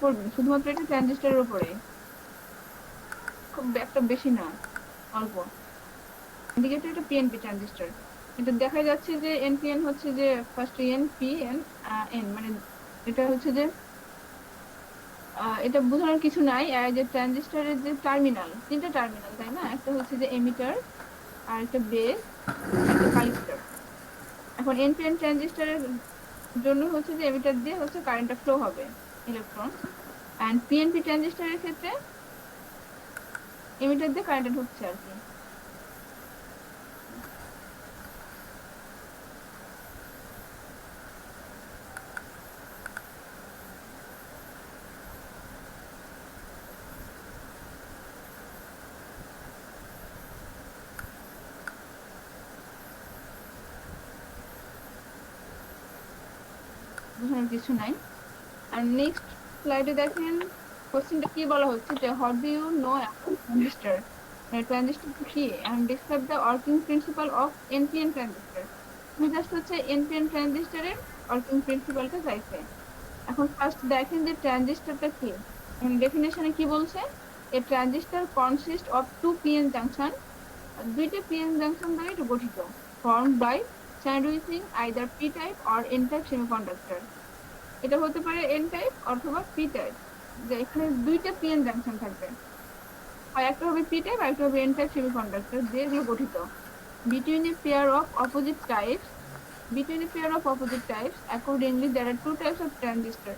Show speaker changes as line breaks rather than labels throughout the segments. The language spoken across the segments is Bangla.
উপর, শুধুমাত্র এটা ট্রানজিস্টরের উপরে, খুব একটা বেশি না, অল্প। ইন্ডিকেটর এটা পিএনপি ট্রানজিস্টর। এটা দেখা যাচ্ছে যে এনপিএন হচ্ছে যে first N P N N, মানে এটা হচ্ছে যে এটা বোঝানোর কিছু নাই। যে ট্রানজিস্টরের যে টার্মিনাল, তিনটা টার্মিনাল তাই না, একটা হচ্ছে যে এমিটার, আর একটা বেস, একটা কালেক্টর। এখন এনপিএন ট্রানজিস্টরের জন্য হচ্ছে যে এমিটার দিয়ে হচ্ছে কারেন্টটা ফ্লো হবে, ইলেকট্রন। এন্ড পিএনপি ট্রানজিস্টরের ক্ষেত্রে এমিটার দিয়ে কারেন্টটা ঢুকছে আর কি। বোঝানোর কিছু নাই। আর নেক্সট স্লাইডে দেখেন কোশ্চেনটা কি বলা হচ্ছে যে what do you know about transistor, transistor কি, and describe the working principle of NPN transistor. তুমি জাস্ট হচ্ছে এনপিএন ট্রানজিস্টরের ওয়ার্কিং প্রিন্সিপালটা চাইছে। এখন ফার্স্ট দেখেন যে ট্রানজিস্টরটা কি, ডেফিনেশনে কি বলছে, a transistor consist of two PN junction, দুইটা পিএন জাংশন দ্বারা এটা গঠিত, formed by sandwiching either P type or N type semiconductor. এটা হতে পারে এন টাইপ অথবা পি টাইপ, যে এখানে দুইটা পিএন জাংশন থাকবে, হয় একটা হবে পি টাইপ আর একটা হবে এন টাইপ সেমিকন্ডাক্টর দিয়ে এগুলো গঠিত। Between a pair of opposite types, between a pair of opposite types accordingly there are two types of transistor।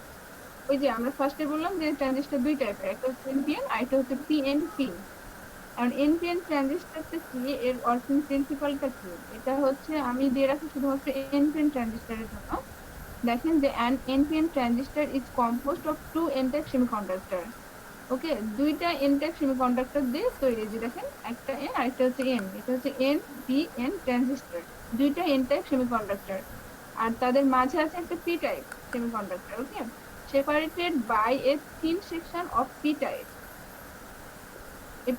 ওই যে আমরা ফার্স্টে বললাম যে ট্রানজিস্টর দুই টাইপের, একটা হচ্ছে এনপিএন আর একটা হচ্ছে পিএনপি। আর এনপিএন ট্রানজিস্টরটা কি, এর ওয়ার্কিং প্রিন্সিপালটা কি, এটা হচ্ছে আমি দিয়ে রাখি শুধুমাত্র এনপিএন ট্রানজিস্টরের জন্য। দেখেন যে an NPN transistor is composed of two n-type semiconductor। ওকে, দুইটা n-type semiconductor দিয়ে তৈরি, যে দেখেন একটা n আর একটা হচ্ছে n, এটা হচ্ছে NPN ট্রানজিস্টর, দুইটা n-type semiconductor। আর তাদের মাঝে আছে একটা p-type semiconductor। Okay, separated by a thin section of p-type। এই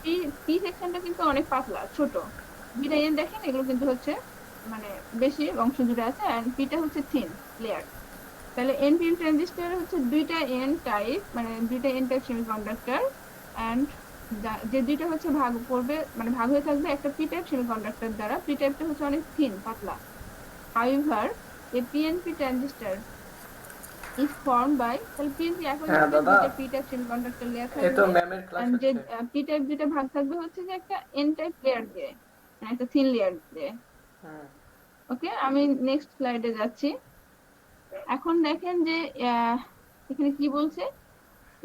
পি সেকশনটা কিন্তু অনেক পাতলা ছোট, দুইটা n দেখেন এগুলো কিন্তু হচ্ছে মানে বেশি অংশ জুড়ে আছে, আর পিটা হচ্ছে থিন লেয়ার। তাহলে এনপিএন ট্রানজিস্টর হচ্ছে দুইটা এন টাইপ, মানে দুইটা এন টাইপ সেমিকন্ডাক্টর। এন্ড যে দুইটা হচ্ছে ভাগ করবে, মানে ভাগ হয়ে থাকবে একটা পি টাইপ সেমিকন্ডাক্টর দ্বারা, পি টাইপটা হচ্ছে অনেক থিন পাতলা। However a PNP transistor is form by, তাহলে পিএনপি একই
হ্যাঁ
থাকবে,
দাদা,
দুইটা পি টাইপ সেমিকন্ডাক্টর লেয়ার
এ তো
থাকবে।
ম্যামের ক্লাস
এন্ড যে
হচ্ছে।
পি টাইপ দুইটা ভাগ থাকবে হচ্ছে যে একটা এন টাইপ লেয়ার দিয়ে, মানে একটা থিন লেয়ার দিয়ে।
হুম।
ওকে, আমি নেক্সট স্লাইডে যাচ্ছি। এখন দেখেন যে আহ, এখানে কি বলছে,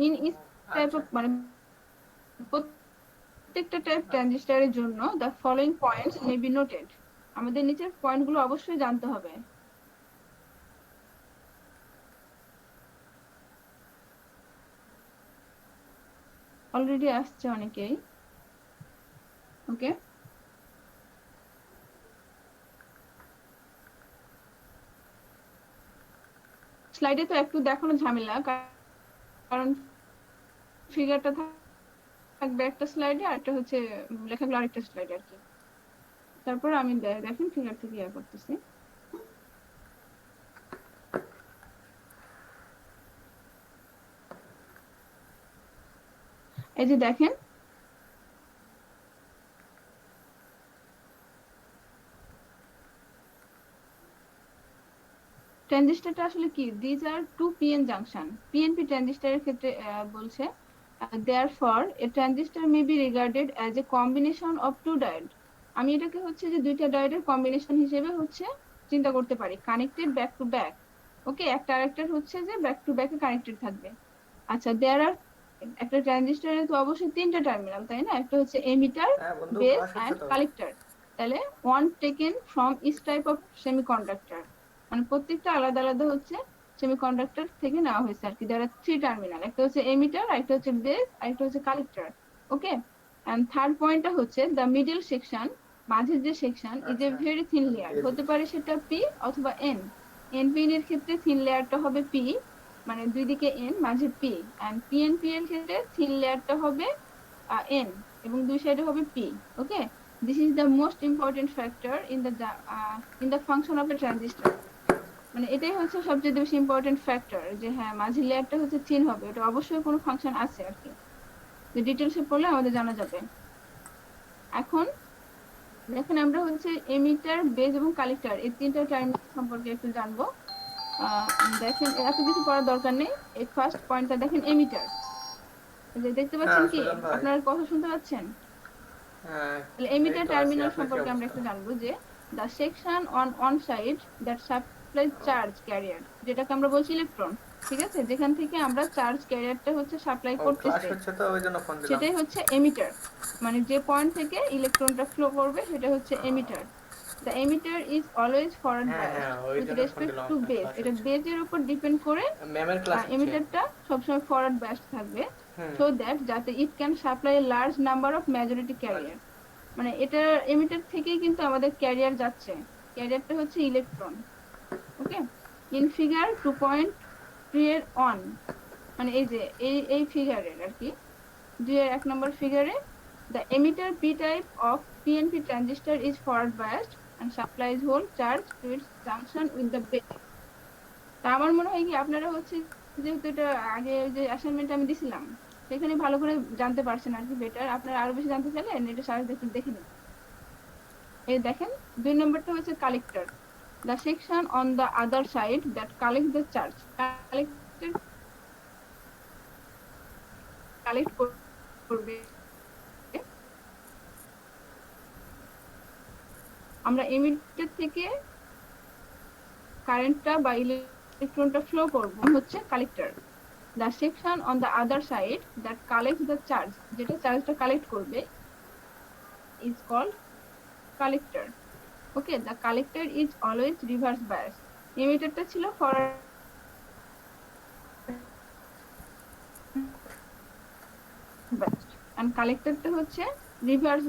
ইন ইচ টাইপ
আচ্ছা
অফ, মানে প্রত্যেকটা টাইপ ট্রানজিস্টরের জন্য the following points may be noted. আমাদের নিচের পয়েন্টগুলো অবশ্যই জানতে হবে। অলরেডি আসছে অনেকেই। ওকে, স্লাইডে তো একটু দেখানো ঝামেলা, কারণ ফিগারটা থাকবে একটা স্লাইডে আর একটা হচ্ছে লেখাগুলো আরেকটা স্লাইডে আর কি। তারপর আমি দেখেন ফিগার থেকে ইয়ে করতেছি। এই যে দেখেন, ট্রানজিস্টরটা আসলে কি, these are two PN junction. PNP ট্রানজিস্টরের ক্ষেত্রে বলছে therefore a transistor may be regarded as a combination of two diodes। আমি এটাকে হচ্ছে যে দুইটা ডায়োডের কম্বিনেশন হিসেবে হচ্ছে চিন্তা করতে পারি, কানেক্টেড ব্যাক টু ব্যাক। ওকে, একটা আরেকটার হচ্ছে যে ব্যাক টু ব্যাকে কানেক্টেড থাকবে। আচ্ছা, দেয়ার আর, একটা ট্রানজিস্টরে তো অবশ্যই তিনটা টার্মিনাল তাই না, একটা হচ্ছে এমিটার,
হ্যাঁ বন্ধু,
বেস
ক্লাস হচ্ছে
এন্ড
তো।
কালেক্টর। তাহলে one taken from each type of semiconductor, মানে প্রত্যেকটা আলাদা আলাদা হচ্ছে সেমিকন্ডাক্টর থেকে নেওয়া হয়েছে আর কি। যারা থ্রি টার্মিনাল, একটা হচ্ছে এমিটার, একটা হচ্ছে বেস, আর একটা হচ্ছে কালেক্টর। ওকে, এন্ড থার্ড পয়েন্টটা হচ্ছে দ্য মিডল সেকশন, মাঝের যে সেকশন ইজ এ
আচ্ছা,
ভেরি থিন
আমি
লেয়ার,
দিয়ে
হতে
দিচ্ছি।
পারে সেটা পি অথবা এন। এনপিএন এর ক্ষেত্রে থিন লেয়ারটা হবে পি, মানে দুই দিকে এন মাঝে পি। এন্ড পিএনপি এর ক্ষেত্রে থিন লেয়ারটা হবে এন এবং দুই সাইডে হবে P. Okay, this is the most important factor in the function of a transistor. মানে এটাই হচ্ছে সবচেয়ে বেশি ইম্পর্টেন্ট ফ্যাক্টর, যে হ্যাঁ মাঝের লেয়ারটা হচ্ছে চিন হবে, এটা অবশ্যই কোনো ফাংশন আছে আর কি, যে ডিটেলসে পড়লে আমাদের জানা যাবে। এখন দেখেন আমরা হচ্ছে এমিটার, বেজ এবং কালেক্টর এই তিনটা টার্মিনাল সম্পর্কে একটু জানবো। আহ দেখেন এত কিছু পড়ার দরকার নেই, এই ফার্স্ট পয়েন্টটা দেখেন এমিটার, যে দেখতে
হ্যাঁ
পাচ্ছেন কি,
সুজন ভাই।
আপনারা কথা শুনতে পাচ্ছেন?
হ্যাঁ,
তাহলে
এই
এমিটার
তো আছি,
টার্মিনাল
আপনার কি
সম্পর্কে আমরা
অবস্থা?
একটু জানবো, যে the section on on side that supply charge carrier, যেটাকে আমরা বলছি ইলেকট্রন, ঠিক আছে, যেখান থেকে আমরা চার্জ ক্যারিয়ারটা হচ্ছে সাপ্লাই
ও ক্লাস
করতেছে,
হচ্ছে তো ওই জন্য ফোন দিলাম।
সেটাই হচ্ছে এমিটার। মানে যে পয়েন্ট থেকে ইলেকট্রনটা ফ্লো করবে সেটা হচ্ছে emitter. The emitter is always forward
হ্যাঁ
বায়াসড
হ্যাঁ, ওই
উইথ
জন্য ফোন
রেসপেক্ট
দিলাম,
টু
আপনার
বেস,
ক্লাস
এটা
হচ্ছে।
বেজের উপর ডিপেন্ড করে
ম্যামের ক্লাস হচ্ছে।
এমিটারটা সবসময় ফরওয়ার্ড বায়াসড থাকবে,
হুম।
সো দ্যাট যাতে it can supply large number of majority career.
আচ্ছা।
মানে এটা এমিটার থেকেই কিন্তু আমাদের ক্যারিয়ার যাচ্ছে, ক্যারিয়ারটা হচ্ছে ইলেকট্রন। ওকে, ইন ফিগার 2.3 এর অন, মানে এই যে এই ফিগারের আর কি, 2 এর 1 নম্বর ফিগারে, the emitter P type of PNP transistor is forward biased and supplies whole charge to its junction with the base। তা আমার মনে হয় কি আপনারা হচ্ছে, যেহেতু এটা আগে ওই যে অ্যাসাইনমেন্ট আমি দিছিলাম সেখানে ভালো করে জানতে পারছেন আর কি, বেটার। আপনারা আরো বেশি জানতে চাইলে নেটে সার্চ দেখে দেখে নিন। এই দেখেন 2 নম্বরটা হচ্ছে collector, the section on the other side that collects the charge, collector collect করবে। আমরা এমিটার থেকে কারেন্টটা বা ইলেকট্রনটা ফ্লো করব হচ্ছে collector. The section on the other side that collect the charge, যেটা চার্জটা কালেক্ট করবে, is called collector. Okay, the collector is always reverse bias. এমিটারটা ছিল ফরওয়ার্ড বায়াসড এন্ড কালেক্টরটা হচ্ছে reverse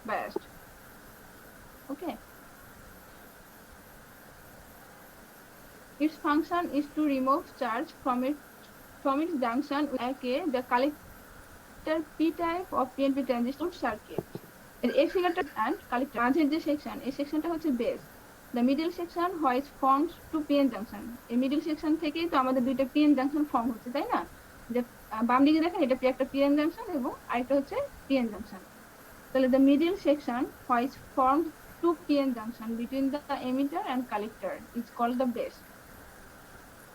biased. Okay, its function is to remove charge from its junction with the collector p type of PNP transistor circuit। এই ফিগারটা এন্ড কালেক্টর মাঝের যে সেকশন, এই সেকশনটা হচ্ছে বেস। The middle section which is forms two PN junction, এই মিডল সেকশন থেকেই তো আমাদের দুইটা পিএন জাংশন ফর্ম হচ্ছে, তাই না? যে বাম দিকে দেখেন এটা একটা পিএন জাংশন এবং আরেকটা হচ্ছে পিএন জাংশন। তাহলে the middle section which is forms two PN junction between the emitter and collector is called the base.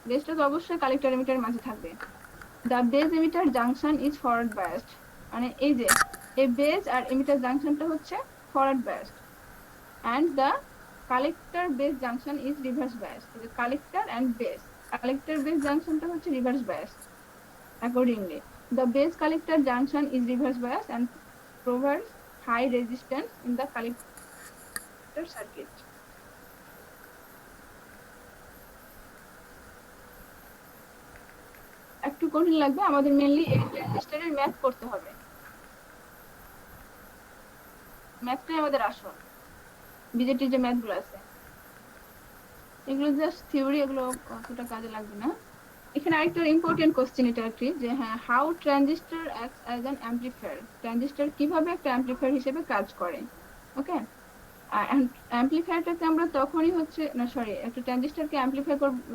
বেসটা তো অবশ্যই কালেক্টর এমিটারের মাঝে থাকবে। The base emitter junction is forward biased, মানে এই যে এই বেস আর এমিটার জাংশনটা হচ্ছে forward biased, and the collector base junction is reverse biased। the collector and base, collector base junctionটা হচ্ছে reverse biased accordingly। the base collector junction is reverse biased and provides high resistance in the collector circuit। একটু কঠিন লাগবে, আমাদের মেইনলি এই রেজিস্টারের ম্যাথ করতে হবে, ম্যাথটাই আমাদের আসল। বিজেটির যে ম্যাথ গুলো আছে এগুলো জাস্ট থিওরি, এগুলো অতটা কাজে লাগবে না। এখানে আরেকটা ইম্পর্টেন্ট কোশ্চেন এটা আর কি, যে হ্যাঁ how transistor acts as an amplifier, transistor কিভাবে একটা অ্যাম্পলিফায়ার হিসেবে কাজ করে। ওকে, অ্যাম্পলিফায়ারটাকে আমরা তখনই হচ্ছে না, সরি, একটা ট্রানজিস্টরকে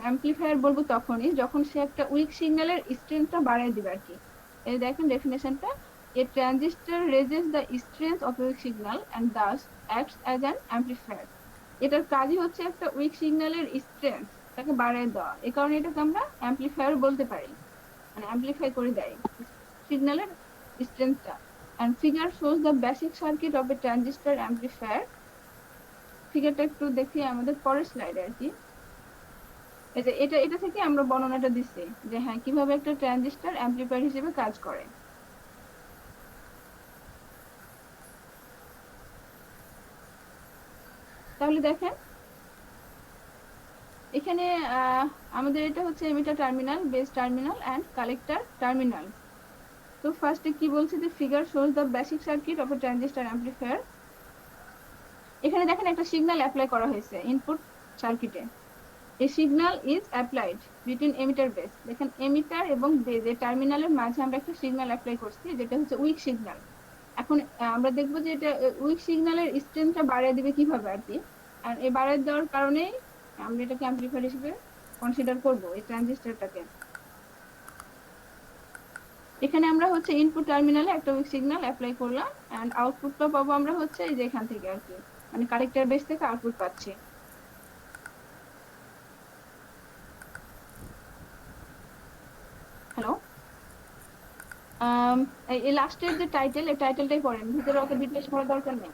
অ্যাম্পলিফায়ার বলবো তখনই যখন সে একটা উইক সিগন্যালের স্ট্রেংথটা বাড়ায় দিবে আর কি। এই দেখেন ডেফিনেশনটা, a transistor raises the strength of weak signal and thus acts as an amplifier. এটার কাজই হচ্ছে একটা উইক সিগন্যালের স্ট্রেংথ তাকে বাড়িয়ে দেওয়া, এই কারণে এটাকে আমরা অ্যাম্পলিফায়ার বলতে পারি, মানে অ্যাম্পলিফাই করে দেয় সিগন্যালের স্ট্রেংথটা। and figure shows the basic circuit of a transistor amplifier। ফিগারটা একটু দেখি আমাদের পরের স্লাইডে আর কি, এই যে এটা এটা থেকে আমরা বর্ণনাটা দিচ্ছি যে হ্যাঁ কিভাবে একটা ট্রানজিস্টর অ্যাম্পলিফায়ার হিসেবে কাজ করে। তাহলে দেখেন এখানে আমাদের এটা হচ্ছে emitter terminal, base terminal and collector terminal. তো ফার্স্টে কি বলছে, যে figure shows the basic circuit of a transistor amplifier. এখানে দেখেন একটা সিগন্যাল অ্যাপ্লাই করা হয়েছে ইনপুট সার্কিটে, এই signal is applied between emitter base. দেখেন এমিটার এবং বেস এর টার্মিনালের মাঝে আমরা একটা সিগন্যাল অ্যাপ্লাই করছি যেটা হচ্ছে উইক সিগন্যাল। এখন আমরা দেখবো যে এটা উইক সিগন্যালের স্ট্রেংথটা বাড়িয়ে দিবে কিভাবে আর কি, আর এই বাড়িয়ে দেওয়ার কারণে আমরা এটাকে অ্যাম্পলিফায়ার হিসেবে কনসিডার করব এই ট্রানজিস্টরটাকে। এখানে আমরা হচ্ছে ইনপুট টার্মিনালে একটা উইক সিগন্যাল অ্যাপ্লাই করলাম, এন্ড আউটপুটটা পাবো আমরা হচ্ছে এই যে এখান থেকে আর কি, মানে কালেক্টর বেস থেকে আউটপুট পাচ্ছি। হ্যালো, এই লাস্টের যে টাইটেল, এই টাইটেলটাই পড়েন, ভিতরে অত ডিটেলস করার দরকার নেই।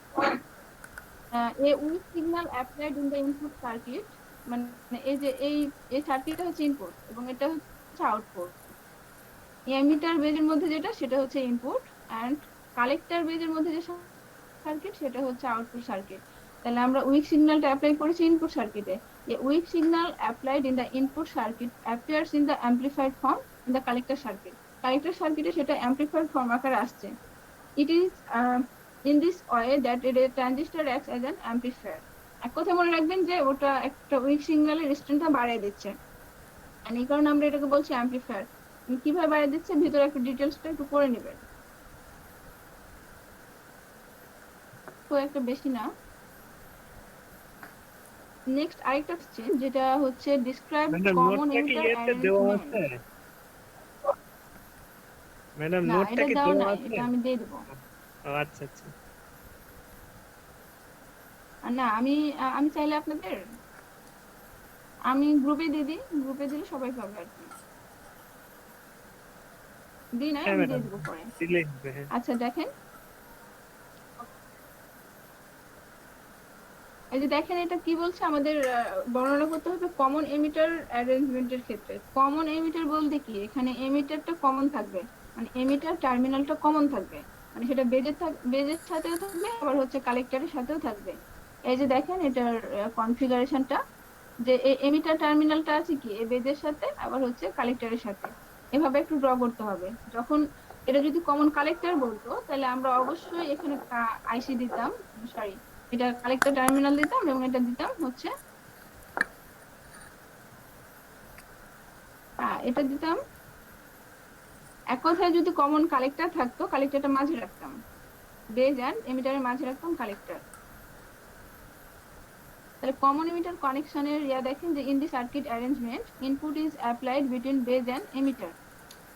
A weak signal applied in the input circuit, মানে এই যে এই সার্কিটটা হচ্ছে ইনপুট এবং এটা হচ্ছে আউটপুট। এমিটার বেজের মধ্যে যেটা সেটা হচ্ছে ইনপুট, এন্ড কালেক্টর বেজের মধ্যে যে সার্কিট সেটা হচ্ছে আউটপুট সার্কিট। তাহলে আমরা উইক সিগন্যালটা অ্যাপ্লাই করেছি ইনপুট সার্কিটে। A weak signal applied in the input circuit appears in the amplified form in the collector circuit. Collector সার্কিটে সেটা অ্যাম্পলিফাইড ফর্ম আকারে আসছে। It is in this way that a transistor acts as an amplifier. এক কথা মনে রাখবেন যে ওটা একটা উইক সিগন্যালের রেজিস্ট্যান্সটা বাড়িয়ে দিচ্ছে, আর এই কারণে আমরা এটাকে বলছি অ্যাম্পলিফায়ার। কিভাবে বাড়িয়ে দিচ্ছে ভিতরে একটু ডিটেলসটা একটু পড়ে নেবেন, তো একটা বেশি না। নেক্সট আরেকটা হচ্ছে যেটা হচ্ছে ডিসক্রাইব
ম্যাডাম
কমন
নোটটা কি
এমিটার
ইয়েতে দেওয়া
অ্যারেঞ্জমেন্ট।
আছে? ম্যাডাম
না,
নোটটা
এটা
কি
দেওয়া
দেওয়া
নাই,
আছে?
এটা আমি দিয়ে দেবো।
ও আচ্ছা আচ্ছা।
না, আমি চাইলে আপনাদের আমি গ্রুপে দিয়ে দিই, গ্রুপে দিলে সবাই পাবে আর কি। দিই নাই,
হ্যাঁ
আমি দিয়ে
ম্যাডাম,
দেবো পরে।
দিলেই হবে। হ্যাঁ
আচ্ছা দেখেন, এই যে দেখেন এটা কি বলছে আমাদের, বর্ণনা করতে হবে কমন এমিটার অ্যারেঞ্জমেন্টের ক্ষেত্রে। কমন এমিটার বলতে কি, এখানে এমিটারটা কমন থাকবে, মানে এমিটার টার্মিনালটা কমন থাকবে, মানে সেটা বেজের সাথেও থাকবে, আবার হচ্ছে কালেক্টরের সাথেও থাকবে। এই যে দেখেন এটার কনফিগারেশনটা, যে এই এমিটার টার্মিনালটা আছে কি এই বেজের সাথে, আবার হচ্ছে কালেক্টরের সাথে, এভাবে একটু ড্র করতে হবে। যখন এটা যদি কমন কালেক্টর বলতো তাহলে আমরা অবশ্যই এখানে আইসি দিতাম, সরি, এটা কালেক্টর টার্মিনাল দিতাম এবং এটা দিতাম হচ্ছে এটা দিতাম। এক কথায় যদি কমন কালেক্টর থাকতো, কালেক্টরটা মাঝে রাখতাম, বেজ এন্ড এমিটারের মাঝে রাখতাম কালেক্টর। তাহলে কমন এমিটার কানেকশনের দেখেন যে in the circuit arrangement input is applied between base and emitter.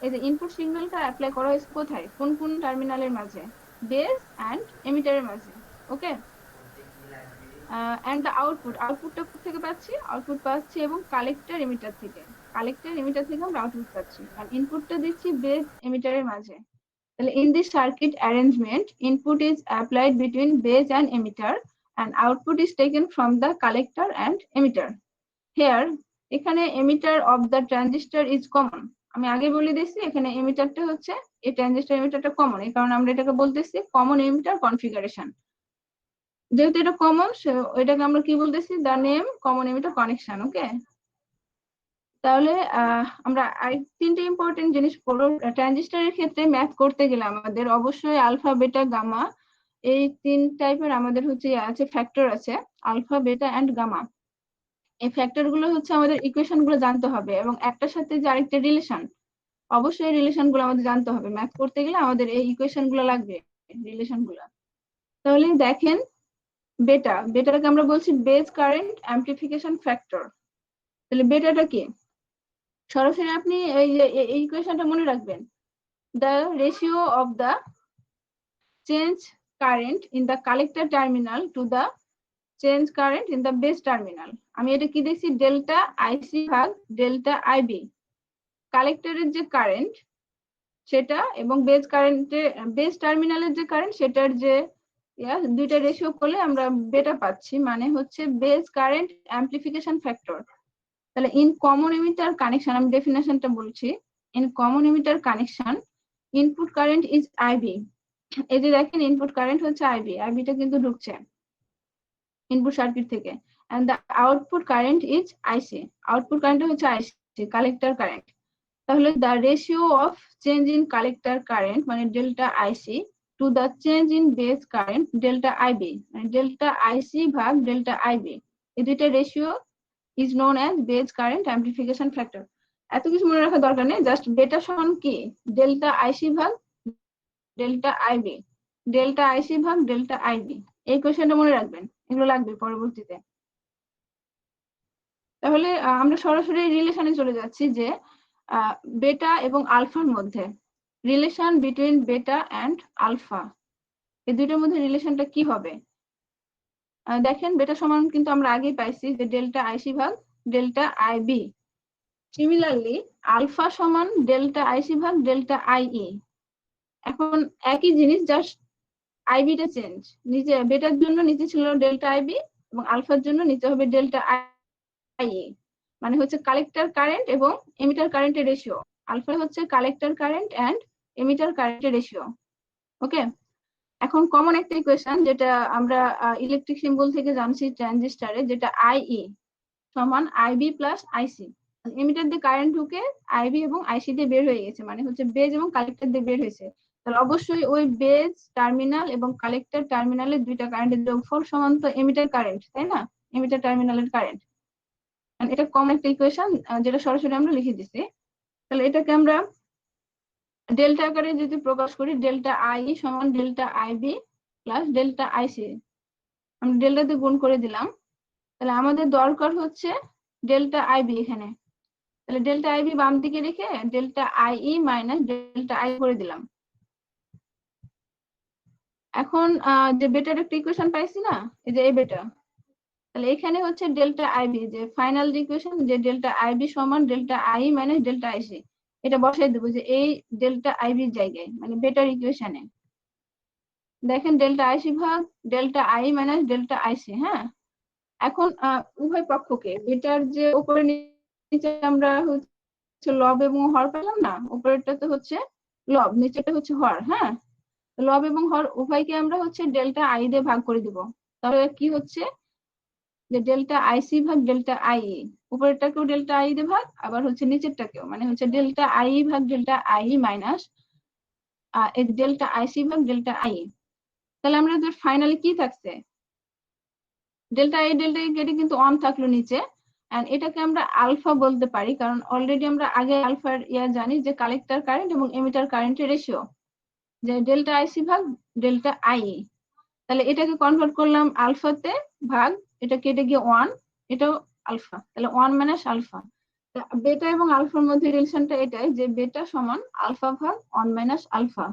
এই যে ইনপুট সিগন্যালটা অ্যাপ্লাই করা হয়েছে কোথায়, কোন কোন টার্মিনালের মাঝে, বেজ এন্ড এমিটারের মাঝে। ওকে, এন্ড দ্য আউটপুটটা থেকে পাচ্ছি, আউটপুট পাচ্ছি এবং কালেক্টর এমিটার থেকে, কালেক্টর এমিটার থেকে আমরা আউটপুট পাচ্ছি, আর ইনপুটটা দিচ্ছি বেজ এমিটারের মাঝে। তাহলে in this circuit arrangement input is applied between base and emitter and output is taken from the collector and emitter. Here, এখানে emitter of the transistor is common. আমি আগে বলে দিয়েছি এখানে এমিটারটা হচ্ছে, এই ট্রানজিস্টর এমিটারটা কমন, এই কারণে আমরা এটাকে বলতেছি কমন এমিটার কনফিগারেশন। যেহেতু এটা কমন, এটাকে আমরা কি বলতেছি, the name common emitter connection. Okay, তাহলে আমরা আরেক তিনটে ইম্পর্টেন্ট জিনিস পড়বো। ট্রানজিস্টরের ক্ষেত্রে ম্যাথ করতে গেলে আমাদের অবশ্যই আলফা বেটা গামা এই তিন টাইপের আমাদের হচ্ছে আছে, ফ্যাক্টর আছে, আলফা বেটা এন্ড গামা। এই ফ্যাক্টর গুলো হচ্ছে আমাদের ইকুয়েশন গুলো জানতে হবে, এবং একটার সাথে যে আরেকটা রিলেশন, অবশ্যই রিলেশন গুলো আমাদের জানতে হবে। ম্যাথ করতে গেলে আমাদের এই ইকুয়েশন গুলো লাগবে, রিলেশন গুলো। তাহলে দেখেন বেটাটাকে আমরা বলছি বেজ কারেন্ট অ্যাম্পলিফিকেশন ফ্যাক্টর। তাহলে বেটাটা কি, সরাসরি আপনি এই ইকুয়েশনটা মনে রাখবেন, the ratio of the change current in the collector terminal to the change current in the base terminal. আমি এটা কি দেখছি, ডেল্টা আইসি ভাগ ডেল্টা আইবি। কালেক্টরের যে কারেন্ট সেটা এবং বেস টার্মিনালের যে কারেন্ট সেটার যে দুইটা রেশিও করলে আমরা বেটা পাচ্ছি, মানে হচ্ছে বেস কারেন্ট অ্যাম্পলিফিকেশন ফ্যাক্টর। তাহলে ইন কমন এমিটার কানেকশন, আমি ডেফিনেশনটা বলছি, in common emitter connection input current is IB. এই যে দেখেন ইনপুট কারেন্ট হচ্ছে আইবি, আইবিটা কিন্তু ঢুকছে ইনপুট সার্কিট থেকে, and the output current is IC, output current হচ্ছে আইসি কালেক্টর কারেন্ট। তাহলে the ratio of change in collector current মানে delta IC to the change in base current delta IB, মানে ডেল্টা আইসি ভাগ ডেল্টা আইবি, এই দুইটা ratio is known as base current amplification factor. এত কিছু মনে রাখার দরকার নেই, জাস্ট বেটা সমান কি, ডেল্টা আইসি ভাগ ডেল্টা আইবি, ডেল্টা আইসি ভাগ ডেল্টা আইবি। এই কোয়েশ্চেনটা মনে রাখবেন, এগুলো লাগবে পরবর্তীতে। তাহলে আমরা সরাসরি রিলেশনে চলে যাচ্ছি যে বেটা এবং আলফার মধ্যে রিলেশন বিটুইন বেটা অ্যান্ড আলফা, এই দুইটার মধ্যে রিলেশনটা কি হবে। দেখেন বেটা সমান কিন্তু আমরা আগেই পাইছি যে ডেল্টা আইসি ভাগ ডেল্টা আইবি। সিমিলারলি আলফা সমান ডেল্টা আইসি ভাগ ডেল্টা আইই। এখন একই জিনিস, জাস্ট আইবিটা চেঞ্জ। নিচে বেটার জন্য নিচে ছিল ডেল্টা আইবি এবং আলফার জন্য নিচে হবে ডেল্টা আইই। মানে হচ্ছে কালেক্টর কারেন্ট এবং এমিটার কারেন্টের রেশিও। আলফা হচ্ছে কালেক্টর কারেন্ট এন্ড এমিটার কারেন্টের রেশিও। ওকে, এখন কমন একটা ইকুয়েশন যেটা আমরা ইলেকট্রিক সিম্বল থেকে জানছি ট্রানজিস্টরে, যেটা আইই সমান আইবি প্লাস আইসি। এমিটার দিয়ে কারেন্ট ঢুকে আইবি এবং আইসি দিয়ে বের হয়ে গেছে, মানে হচ্ছে বেজ এবং কালেক্টর দিয়ে বের হয়েছে। তাহলে অবশ্যই ওই বেজ টার্মিনাল এবং কালেক্টর টার্মিনালের দুইটা কারেন্টের যোগফল সমান তো এমিটার কারেন্ট, তাই না? এমিটার টার্মিনালের কারেন্ট। এটা কমন একটা ইকুয়েশন যেটা সরাসরি আমরা লিখে দিছি। তাহলে এটাকে আমরা ডেল্টা আকারে যদি প্রকাশ করি, ডেল্টা আই সমান ডেল্টা আইবি প্লাস ডেল্টা আইসি। আমরা ডেল্টা দিয়ে গুণ করে দিলাম। তাহলে আমাদের দরকার হচ্ছে ডেল্টা আইবি এখানে। তাহলে ডেল্টা আইবি বাম দিকে রেখে ডেল্টা আইই মাইনাস ডেল্টা আই করে দিলাম। এখন যে বেটার একটা ইকুয়েশন পাইছি না, এই যে এই বেটা, তাহলে এখানে হচ্ছে ডেল্টা আইবি যে ফাইনাল ইকুয়েশন, যে ডেল্টা আইবি সমান ডেল্টা আই মাইনাস ডেল্টা আইসি। এটা বসাই দেবো যে এই ডেল্টা আইবির জায়গায়, মানে বেটার ইকুয়েশনে। দেখেন ডেল্টা আইসি ভাগ ডেল্টা আই মাইনাস ডেল্টা আইসি। হ্যাঁ, এখন উভয় পক্ষকে বেটার যে উপরে নিচে আমরা হচ্ছে লব এবং হর পেলাম না, উপরেরটা তো হচ্ছে লব, নিচেটা হচ্ছে হর। হ্যাঁ, লব এবং হর উভয়কে আমরা হচ্ছে ডেল্টা আই দিয়ে ভাগ করে দিব। তাহলে কি হচ্ছে যে ডেল্টা আইসি ভাগ ডেল্টা আই, উপরেরটাকেও ডেল্টা আই দিয়ে ভাগ, আবার হচ্ছে নিচেরটাকেও, মানে হচ্ছে ডেল্টা আই ভাগ ডেল্টা আই মাইনাস ডেল্টা আইসি ভাগ ডেল্টা আই। তাহলে আমরা ফাইনালি কি থাকছে, ডেল্টা আই কেটে কিন্তু অন থাকলো নিচে, এন্ড এটাকে আমরা আলফা বলতে পারি, কারণ অলরেডি আমরা আগে আলফার জানি যে কালেক্টর কারেন্ট এবং এমিটার কারেন্টের রেশিও, যে ডেল্টা আইসি ভাগ ডেল্টা আই। তাহলে এটাকে কনভার্ট করলাম আলফাতে ভাগ, এটা কেটে গিয়ে ওয়ান, এটাও আলফা, তাহলে ওয়ান মাইনাস আলফা। বেটা এবং আলফার মধ্যে রিলেশনটা এটাই যে বেটা সমান আলফা ভাগ ওয়ান মাইনাস আলফা।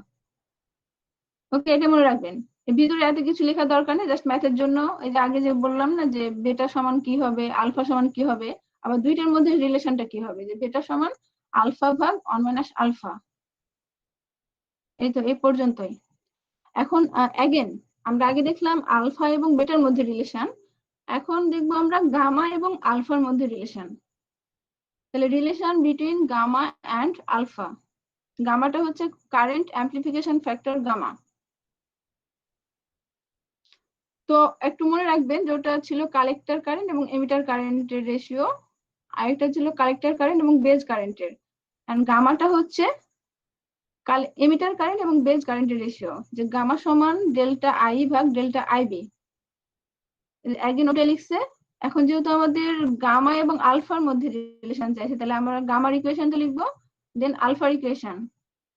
ওকে, এটা মনে রাখবেন। এর ভিতরে এত কিছু লেখার দরকার নেই, জাস্ট ম্যাথের জন্য। এই যে আগে যে বললাম না যে বেটা সমান কি হবে, আলফা সমান কি হবে, আবার দুইটার মধ্যে রিলেশনটা কি হবে, যে বেটা সমান আলফা ভাগ ওয়ান মাইনাস আলফা। এই তো এই পর্যন্তই। এখন অ্যাগেন আমরা আগে দেখলাম আলফা এবং বেটার মধ্যে রিলেশন, এখন দেখবো আমরা গামা এবং আলফার মধ্যে রিলেশন। তাহলে relation between gamma and alpha. গামাটা হচ্ছে কারেন্ট অ্যাম্প্লিফিকেশন ফ্যাক্টর গামা। তো একটু মনে রাখবেন যে ওটা ছিল কালেক্টর কারেন্ট এবং এমিটার কারেন্টের রেশিও, আরেকটা ছিল কালেক্টর কারেন্ট এবং বেজ কারেন্টের, এন্ড গামাটা হচ্ছে এমিটার কারেন্ট এবং বেজ কারেন্টের রেশিও, যে গামা সমান ডেল্টা আই ভাগ ডেল্টা আইবি। একদিন ওটা লিখছে। এখন যেহেতু আমাদের গামা এবং আলফার মধ্যে রিলেশন চাইছে, তাহলে আমরা গামার ইকুয়েশনটা লিখবো, দেন আলফার ইকুয়েশন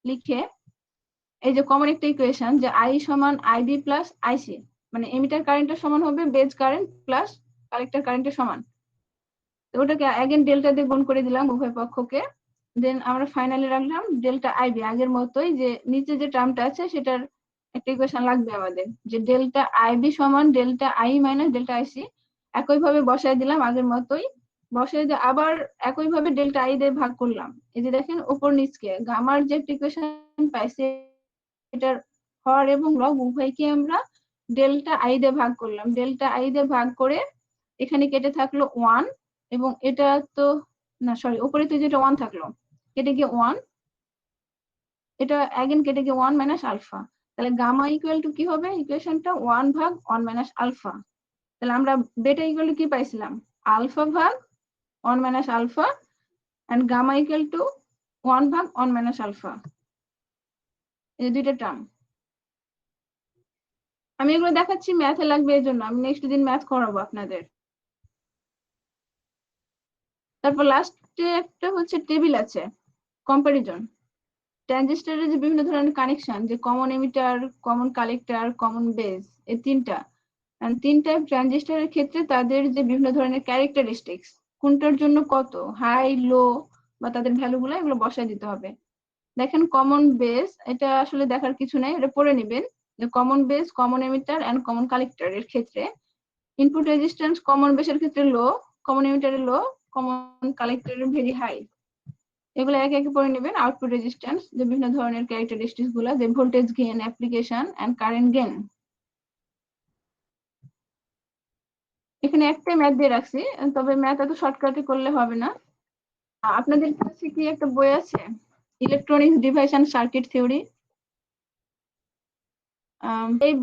লিখে এই যে কমন একটা ইকুয়েশন যে আই সমান আইবি প্লাস আইসি, মানে এমিটার কারেন্টের সমান হবে বেজ কারেন্ট প্লাস কালেক্টর কারেন্টের সমান। তো ওটাকে অ্যাগেন ডেল্টা দিয়ে গুণ করে দিলাম উভয় পক্ষকে, দেন আমরা ফাইনালি রাখলাম ডেল্টা আইবি আগের মতোই, যে নিচে যে টার্মটা আছে সেটার একটা ইকুয়েশন লাগবে আমাদের, যে ডেল্টা আইবি সমান ডেল্টা আই মাইনাস ডেল্টা আইসি। একইভাবে বসায় দিলাম আগের মতোই, বসায় দিয়ে আবার একইভাবে ডেল্টা আই দিয়ে ভাগ করলাম। এই যে দেখেন উপর নিচকে গামার যে ইকুয়েশন পাইছি, এটার হর এবং লব উভয়কে আমরা ডেল্টা আই দিয়ে ভাগ করলাম। ডেল্টা আই দিয়ে ভাগ করে এখানে কেটে থাকলো ওয়ান, এবং এটা তো না, সরি, উপরে তো যেটা ওয়ান থাকলো কেটে গিয়ে ওয়ান, এটা অ্যাগেন কেটে গিয়ে ওয়ান মাইনাস আলফা। তাহলে গামা ইকুয়াল টু কি হবে, ইকুয়েশনটা ওয়ান ভাগ ওয়ান মাইনাস আলফা। তাহলে আমরা বেটা ইকুয়াল টু কি পাইছিলাম, আলফা ভাগ one minus alpha, and gamma equal to one ভাগ ওয়ান মাইনাস আলফা। এই দুইটা টার্ম আমি এগুলো দেখাচ্ছি ম্যাথে লাগবে, এই জন্য আমি নেক্সট দিন ম্যাথ করাবো আপনাদের। তারপর লাস্টে একটা হচ্ছে টেবিল আছে কম্পারিজন ট্রানজিস্টরের যে বিভিন্ন ধরনের কানেকশন, যে common emitter, common collector, common base, এই তিনটা ট্রানজিস্টরের ক্ষেত্রে তাদের যে বিভিন্ন ধরনের ক্যারেক্টারিস্টিক্স, কোনটার জন্য কত, হাই লো বা তাদের ভ্যালুগুলো এগুলো বসায় দিতে হবে। দেখেন কমন বেস, এটা আসলে দেখার কিছু নাই, এটা পড়ে নেবেন যে common base, common emitter and common collector এর ক্ষেত্রে ইনপুট রেজিস্ট্যান্স কমন বেসের ক্ষেত্রে লো, কমন এমিটারের লো, কমন কালেক্টরের ভেরি হাই। এগুলো একে একে পড়ে নেবেন। আউটপুট রেজিস্ট্যান্স, যে বিভিন্ন ধরনের ক্যারেক্টারিস্টিক্স গুলো, যে voltage gain, application and current gain. এখানে একটাই ম্যাথ দিয়ে রাখছি, তবে ম্যাথ এত শর্টকাটে করলে হবে না। আপনাদের কাছে কি একটা বই আছে, electronics device and circuit theory? এই